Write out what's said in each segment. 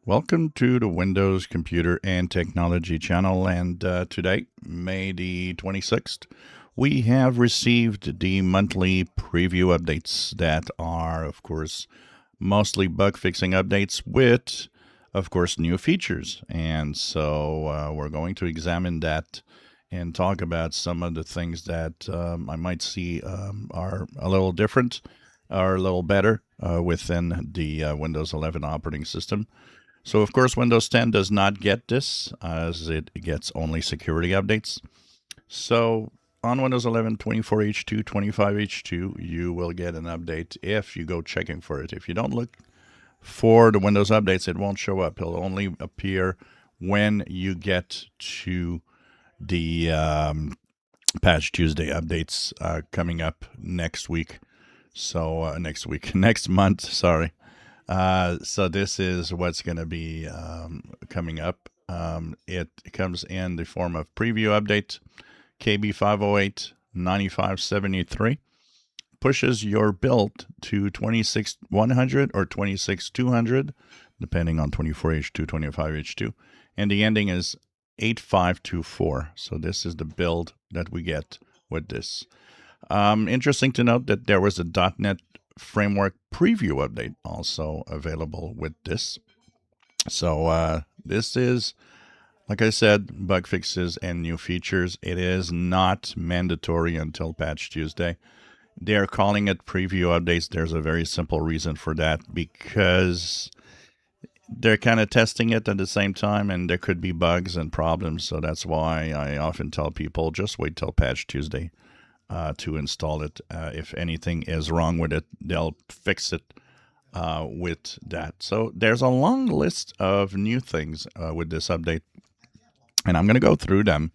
Welcome to the Windows Computer and Technology channel, and today, May the 26th, we have received the monthly preview updates that are, of course, mostly bug-fixing updates with, of course, new features. And so we're going to examine that and talk about some of the things that I might see are a little different or a little better within the Windows 11 operating system. So, of course, Windows 10 does not get this, as it gets only security updates. So, on Windows 11 24H2, 25H2, you will get an update if you go checking for it. If you don't look for the Windows updates, it won't show up. It'll only appear when you get to the Patch Tuesday updates coming up next week. So, next month, sorry. So this is what's going to be coming up. It comes in the form of preview update. KB5089573 pushes your build to 26100 or 26200, depending on 24H2, 25H2. And the ending is 8524. So this is the build that we get with this. Interesting to note that there was a .NET Framework preview update also available with this. So this is, like I said, bug fixes and new features. It is not mandatory until Patch Tuesday. They're calling it preview updates. There's a very simple reason for that, because they're kind of testing it at the same time, and there could be bugs and problems. So that's why I often tell people, just wait till Patch Tuesday to install it. If anything is wrong with it, they'll fix it with that. So there's a long list of new things with this update, and I'm going to go through them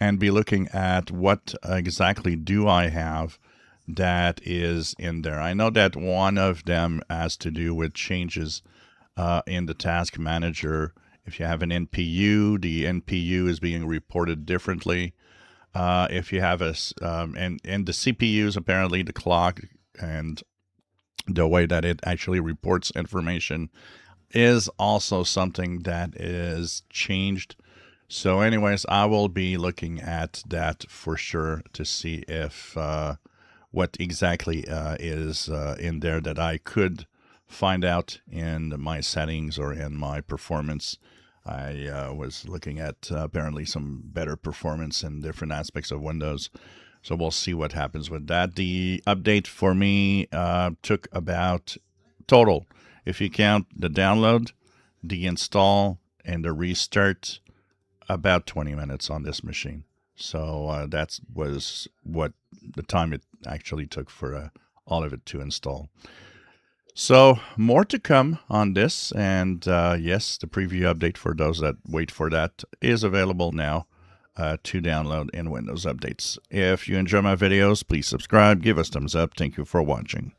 and be looking at what exactly do I have that is in there. I know that one of them has to do with changes in the task manager. If you have an NPU, the NPU is being reported differently. If you have and the CPUs, apparently the clock and the way that it actually reports information is also something that is changed. So anyways, I will be looking at that for sure to see if what exactly is in there that I could find out in my settings or in my performance. I was looking at apparently some better performance in different aspects of Windows. So we'll see what happens with that. The update for me took about total, if you count the download, the install, and the restart, about 20 minutes on this machine. So that was what the time it actually took for all of it to install. So more to come on this, and yes, the preview update for those that wait for that is available now to download in Windows Updates. If you enjoy my videos, please subscribe, give us thumbs up. Thank you for watching.